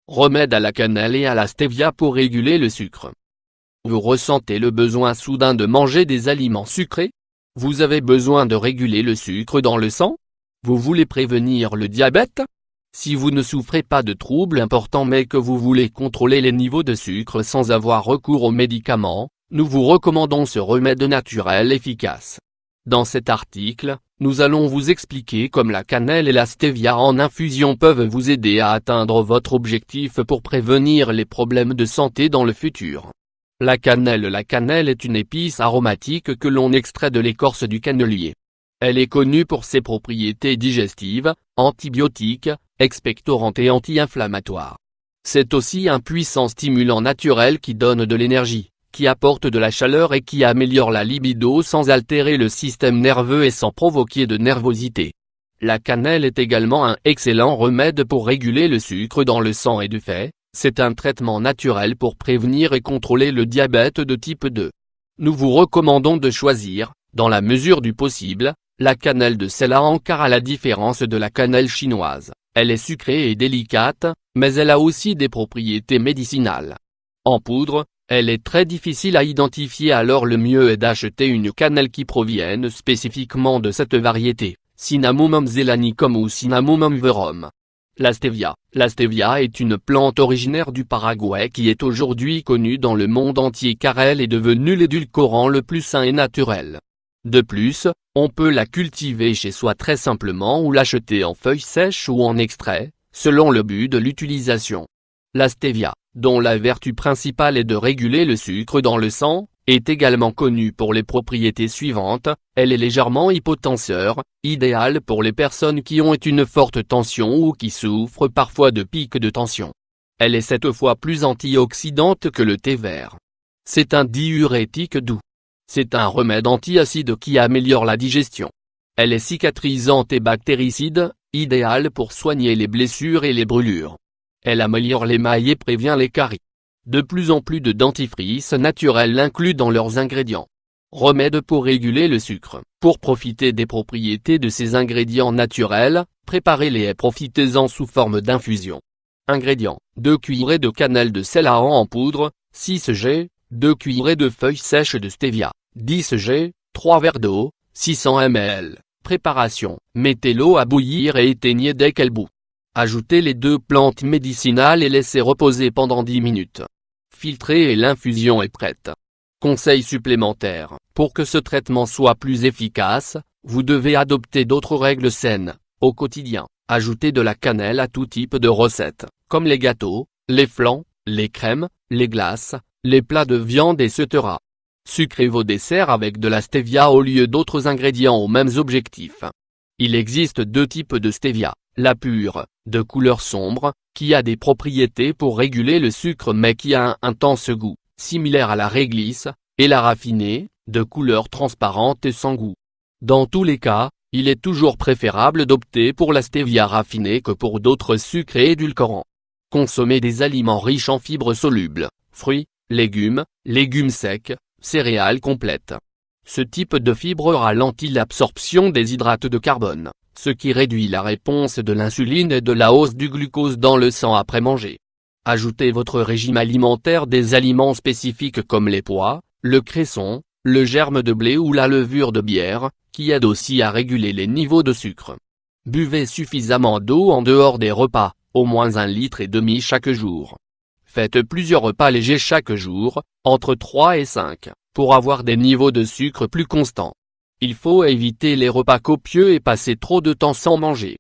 Remède à la cannelle et à la stevia pour réguler le sucre. Vous ressentez le besoin soudain de manger des aliments sucrés? Vous avez besoin de réguler le sucre dans le sang? Vous voulez prévenir le diabète? Si vous ne souffrez pas de troubles importants mais que vous voulez contrôler les niveaux de sucre sans avoir recours aux médicaments, nous vous recommandons ce remède naturel efficace. Dans cet article, nous allons vous expliquer comment la cannelle et la stevia en infusion peuvent vous aider à atteindre votre objectif pour prévenir les problèmes de santé dans le futur. La cannelle est une épice aromatique que l'on extrait de l'écorce du cannelier. Elle est connue pour ses propriétés digestives, antibiotiques, expectorantes et anti-inflammatoires. C'est aussi un puissant stimulant naturel qui donne de l'énergie, qui apporte de la chaleur et qui améliore la libido sans altérer le système nerveux et sans provoquer de nervosité. La cannelle est également un excellent remède pour réguler le sucre dans le sang et de fait, c'est un traitement naturel pour prévenir et contrôler le diabète de type 2. Nous vous recommandons de choisir, dans la mesure du possible, la cannelle de Ceylan car à la différence de la cannelle chinoise, elle est sucrée et délicate, mais elle a aussi des propriétés médicinales. En poudre, elle est très difficile à identifier alors le mieux est d'acheter une cannelle qui provienne spécifiquement de cette variété, Cinnamomum zeylanicum ou Cinnamomum verum. La stevia est une plante originaire du Paraguay qui est aujourd'hui connue dans le monde entier car elle est devenue l'édulcorant le plus sain et naturel. De plus, on peut la cultiver chez soi très simplement ou l'acheter en feuilles sèches ou en extrait, selon le but de l'utilisation. La stevia, dont la vertu principale est de réguler le sucre dans le sang, est également connue pour les propriétés suivantes, elle est légèrement hypotenseur, idéale pour les personnes qui ont une forte tension ou qui souffrent parfois de pics de tension. Elle est 7 fois plus antioxydante que le thé vert. C'est un diurétique doux. C'est un remède antiacide qui améliore la digestion. Elle est cicatrisante et bactéricide, idéale pour soigner les blessures et les brûlures. Elle améliore l'émail et prévient les caries. De plus en plus de dentifrices naturels l'incluent dans leurs ingrédients. Remède pour réguler le sucre. Pour profiter des propriétés de ces ingrédients naturels, préparez-les et profitez-en sous forme d'infusion. Ingrédients: 2 cuillerées de cannelle de Ceylan en poudre, 6 g, 2 cuillerées de feuilles sèches de stevia, 10 g, 3 verres d'eau, 600 ml. Préparation: mettez l'eau à bouillir et éteignez dès qu'elle bout. Ajoutez les 2 plantes médicinales et laissez reposer pendant 10 minutes. Filtrez et l'infusion est prête. Conseil supplémentaire: pour que ce traitement soit plus efficace, vous devez adopter d'autres règles saines. Au quotidien, ajoutez de la cannelle à tout type de recettes, comme les gâteaux, les flans, les crèmes, les glaces, les plats de viande etc. Sucrez vos desserts avec de la stevia au lieu d'autres ingrédients aux mêmes objectifs. Il existe 2 types de stevia, la pure, de couleur sombre, qui a des propriétés pour réguler le sucre mais qui a un intense goût, similaire à la réglisse, et la raffinée, de couleur transparente et sans goût. Dans tous les cas, il est toujours préférable d'opter pour la stevia raffinée que pour d'autres sucres et édulcorants. Consommez des aliments riches en fibres solubles, fruits, légumes secs, céréales complètes. Ce type de fibre ralentit l'absorption des hydrates de carbone, ce qui réduit la réponse de l'insuline et de la hausse du glucose dans le sang après manger. Ajoutez votre régime alimentaire des aliments spécifiques comme les pois, le cresson, le germe de blé ou la levure de bière, qui aident aussi à réguler les niveaux de sucre. Buvez suffisamment d'eau en dehors des repas, au moins 1,5 litre chaque jour. Faites plusieurs repas légers chaque jour, entre 3 et 5, pour avoir des niveaux de sucre plus constants. Il faut éviter les repas copieux et passer trop de temps sans manger.